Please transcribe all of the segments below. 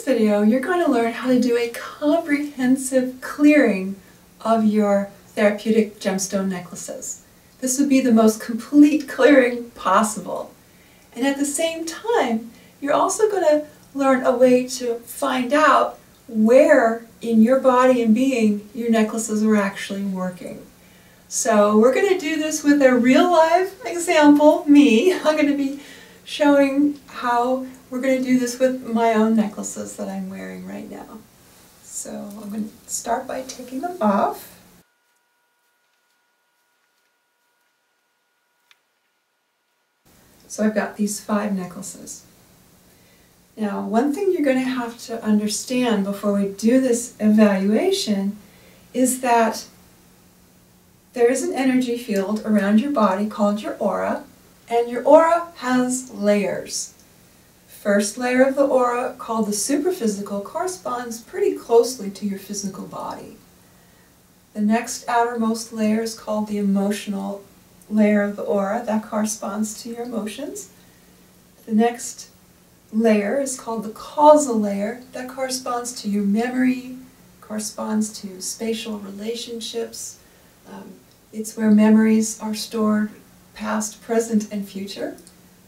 this video, you're going to learn how to do a comprehensive clearing of your therapeutic gemstone necklaces. This would be the most complete clearing possible. And at the same time, you're also going to learn a way to find out where in your body and being your necklaces are actually working. So we're going to do this with a real life example, me. I'm going to be showing how we're going to do this with my own necklaces that I'm wearing right now. So I'm going to start by taking them off. So I've got these 5 necklaces. Now, one thing you're going to have to understand before we do this evaluation is that there is an energy field around your body called your aura, and your aura has layers. First layer of the aura, called the superphysical, corresponds pretty closely to your physical body. The next outermost layer is called the emotional layer of the aura. That corresponds to your emotions. The next layer is called the causal layer. That corresponds to your memory, corresponds to spatial relationships. It's where memories are stored, past, present, and future.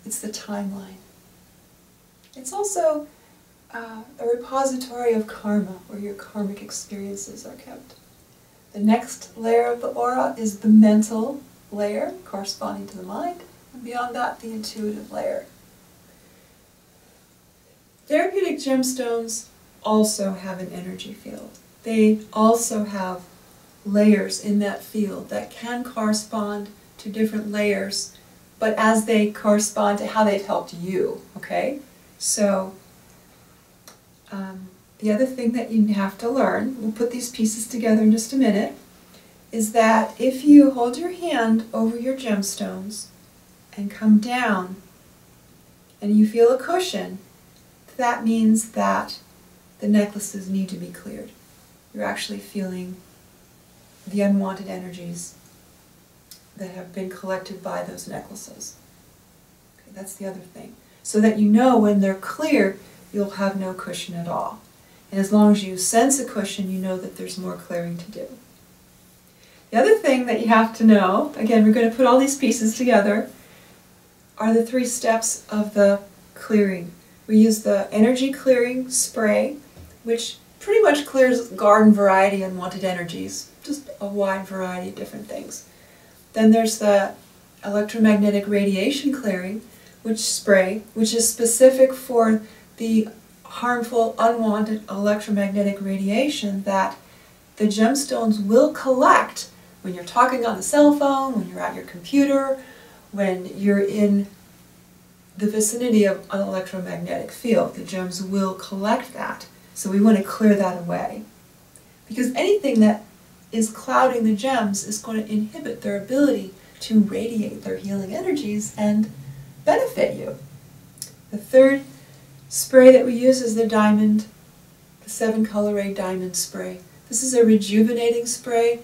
It's the timeline. It's also a repository of karma, where your karmic experiences are kept. The next layer of the aura is the mental layer, corresponding to the mind, and beyond that, the intuitive layer. Therapeutic gemstones also have an energy field. They also have layers in that field that can correspond to different layers, but as they correspond to how they've helped you, okay? So, the other thing that you have to learn, we'll put these pieces together in just a minute, is that if you hold your hand over your gemstones and come down and you feel a cushion, that means that the necklaces need to be cleared. You're actually feeling the unwanted energies that have been collected by those necklaces. Okay, that's the other thing. So that you know when they're clear, you'll have no cushion at all. And as long as you sense a cushion, you know that there's more clearing to do. The other thing that you have to know, again, we're going to put all these pieces together, are the 3 steps of the clearing. We use the energy clearing spray, which pretty much clears garden variety unwanted energies, just a wide variety of different things. Then there's the electromagnetic radiation clearing, which is specific for the harmful, unwanted electromagnetic radiation that the gemstones will collect when you're talking on the cell phone, when you're at your computer, when you're in the vicinity of an electromagnetic field. The gems will collect that. So we want to clear that away. Because anything that is clouding the gems is going to inhibit their ability to radiate their healing energies and benefit you. The third spray that we use is the 7-color ray diamond spray. This is a rejuvenating spray.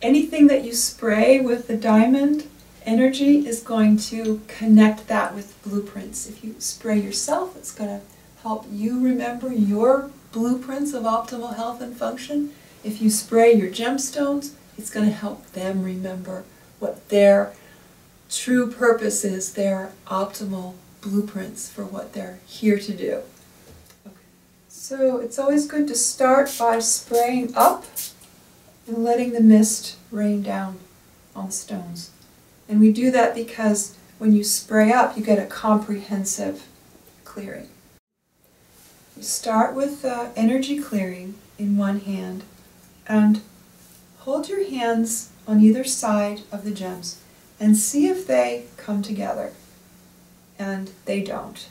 Anything that you spray with the diamond energy is going to connect that with blueprints. If you spray yourself, it's going to help you remember your blueprints of optimal health and function. If you spray your gemstones, it's going to help them remember what their true purpose is, their optimal blueprints for what they're here to do. Okay. So it's always good to start by spraying up and letting the mist rain down on the stones. And we do that because when you spray up, you get a comprehensive clearing. You start with the energy clearing in one hand and hold your hands on either side of the gems and see if they come together. And they don't.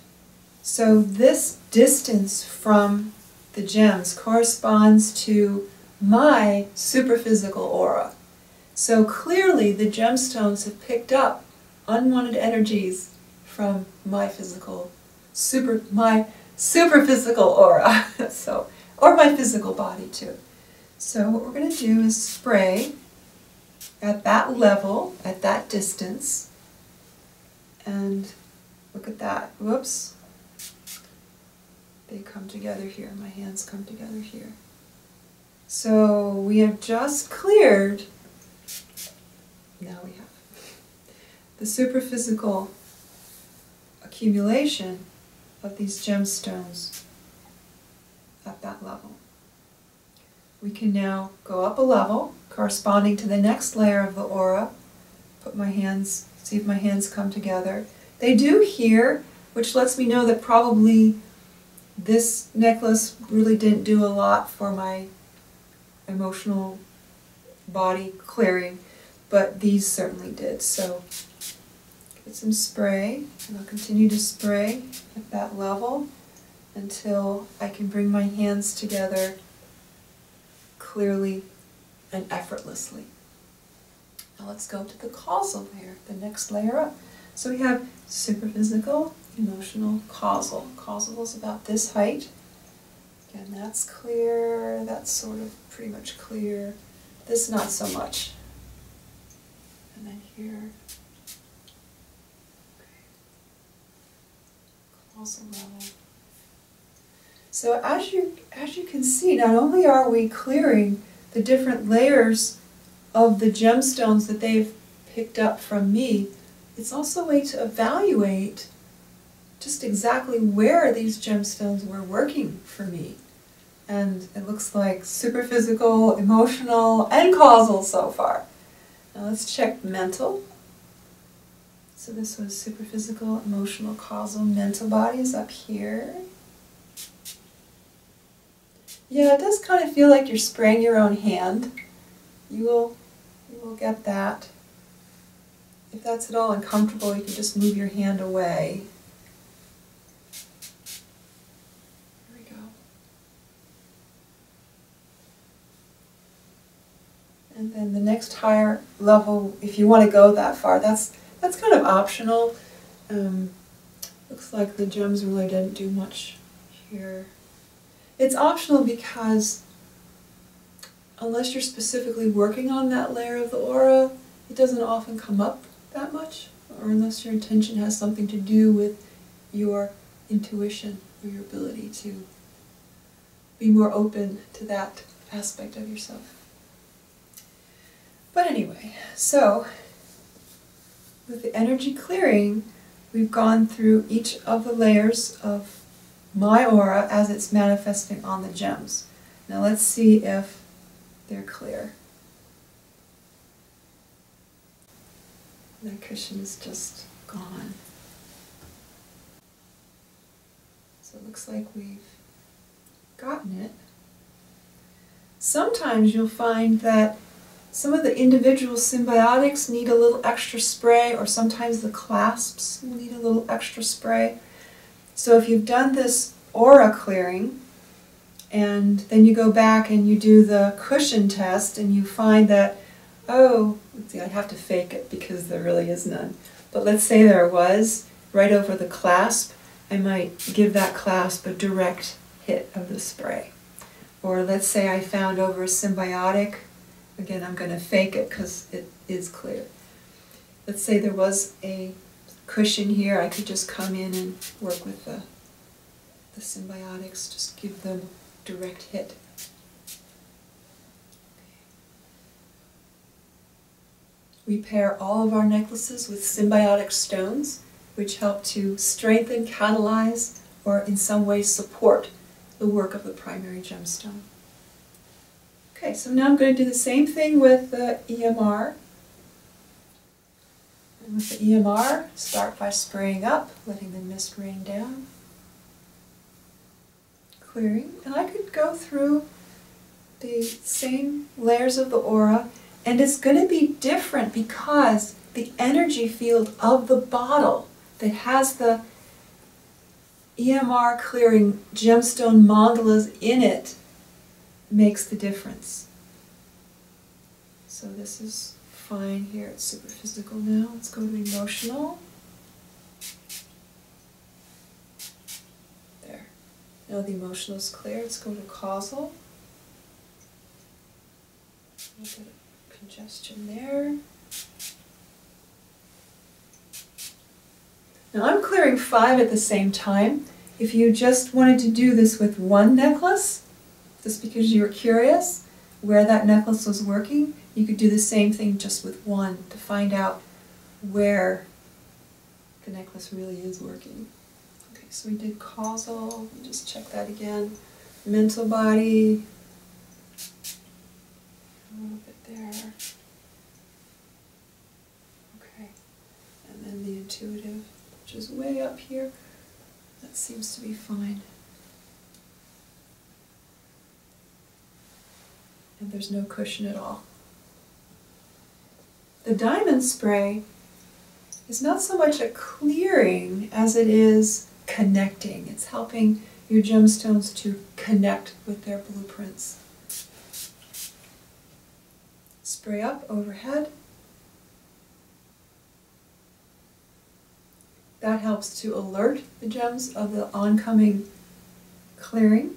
So this distance from the gems corresponds to my superphysical aura. So clearly the gemstones have picked up unwanted energies from my superphysical aura. Or my physical body too. So what we're going to do is spray at that level, at that distance, and look at that. Whoops. they come together here. My hands come together here. So we have just cleared, now we have, the superphysical accumulation of these gemstones at that level. We can now go up a level, corresponding to the next layer of the aura. Put my hands, see if my hands come together. They do here, which lets me know that probably this necklace really didn't do a lot for my emotional body clearing, but these certainly did. So get some spray, and I'll continue to spray at that level until I can bring my hands together clearly and effortlessly. Now let's go to the causal layer, the next layer up. So we have superphysical, emotional, causal. Causal is about this height. Again, that's clear, that's sort of pretty much clear. This not so much. And then here, okay. Causal level. So as you can see, not only are we clearing the different layers of the gemstones that they've picked up from me, it's also a way to evaluate just exactly where these gemstones were working for me. And it looks like superphysical, emotional, and causal so far. Now let's check mental. So this was superphysical, emotional, causal, mental bodies up here. Yeah, it does kind of feel like you're spraying your own hand. You will get that. If that's at all uncomfortable, you can just move your hand away. Here we go. And then the next higher level, if you want to go that far, that's kind of optional. Looks like the gems really didn't do much here. It's optional because unless you're specifically working on that layer of the aura, it doesn't often come up that much, or unless your intention has something to do with your intuition or your ability to be more open to that aspect of yourself. But anyway, so with the energy clearing, we've gone through each of the layers of my aura as it's manifesting on the gems. Now let's see if they're clear. That cushion is just gone. So it looks like we've gotten it. Sometimes you'll find that some of the individual symbiotics need a little extra spray, or sometimes the clasps will need a little extra spray. So if you've done this aura clearing, and then you go back and you do the cushion test, and you find that, oh, let's see, I'd have to fake it because there really is none. But let's say there was, right over the clasp, I might give that clasp a direct hit of the spray. Or let's say I found over a symbiotic, again I'm going to fake it because it is clear. Let's say there was a cushion here, I could just come in and work with the symbiotics, just give them direct hit. We pair all of our necklaces with symbiotic stones, which help to strengthen, catalyze, or in some way support the work of the primary gemstone. Okay, so now I'm going to do the same thing with the EMR. And with the EMR, start by spraying up, letting the mist rain down, clearing. And I could go through the same layers of the aura, and it's going to be different because the energy field of the bottle that has the EMR clearing gemstone mandalas in it makes the difference. So this is fine here, it's super physical now. Let's go to emotional. There. Now the emotional is clear. Let's go to causal. A little bit of congestion there. Now I'm clearing 5 at the same time. If you just wanted to do this with one necklace, just because you were curious where that necklace was working, you could do the same thing just with one to find out where the necklace really is working. Okay, so we did causal. Let me just check that again. Mental body. A little bit there. Okay. And then the intuitive, which is way up here. That seems to be fine. And there's no cushion at all. The diamond spray is not so much a clearing as it is connecting. It's helping your gemstones to connect with their blueprints. Spray up overhead. That helps to alert the gems of the oncoming clearing.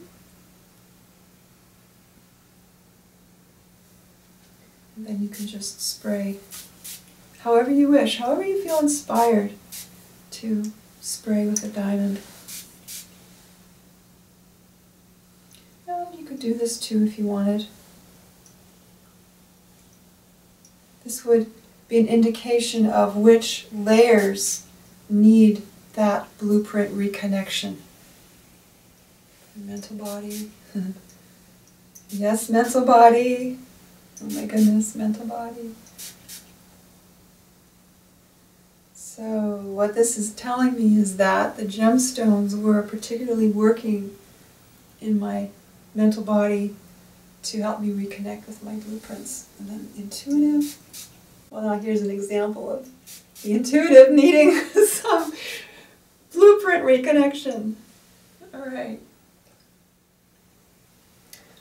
And then you can just spray however you wish, however you feel inspired to spray with a diamond. And you could do this too if you wanted. This would be an indication of which layers need that blueprint reconnection. Mental body. Yes, mental body. Oh my goodness, mental body. So what this is telling me is that the gemstones were particularly working in my mental body to help me reconnect with my blueprints. And then intuitive. Well, now here's an example of the intuitive needing some blueprint reconnection. All right.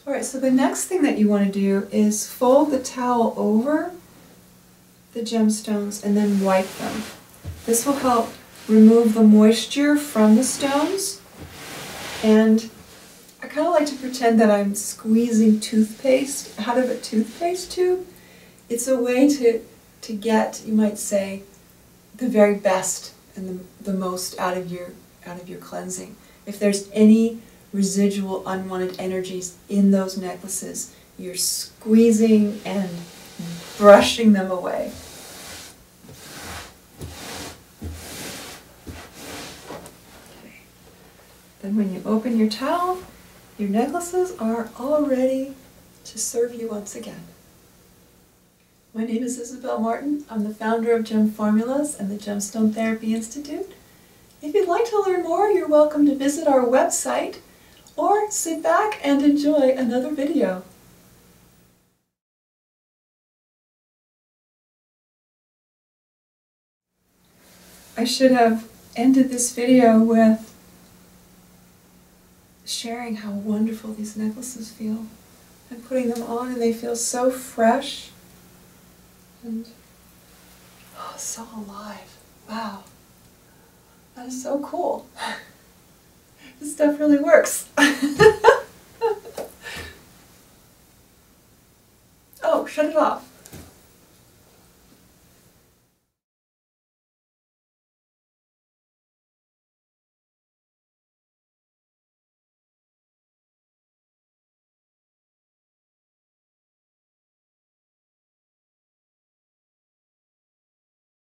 All right, so the next thing that you want to do is fold the towel over the gemstones and then wipe them. This will help remove the moisture from the stones. And I kind of like to pretend that I'm squeezing toothpaste out of a toothpaste tube. It's a way to get, you might say, the very best and the most out of your cleansing. If there's any residual unwanted energies in those necklaces, you're squeezing and brushing them away. Okay. Then when you open your towel, your necklaces are all ready to serve you once again. My name is Isabel Martin. I'm the founder of Gem Formulas and the Gemstone Therapy Institute. If you'd like to learn more, you're welcome to visit our website or sit back and enjoy another video. I should have ended this video with sharing how wonderful these necklaces feel. I'm putting them on and they feel so fresh and so alive. Wow, that is so cool. This stuff really works. Oh, shut it off.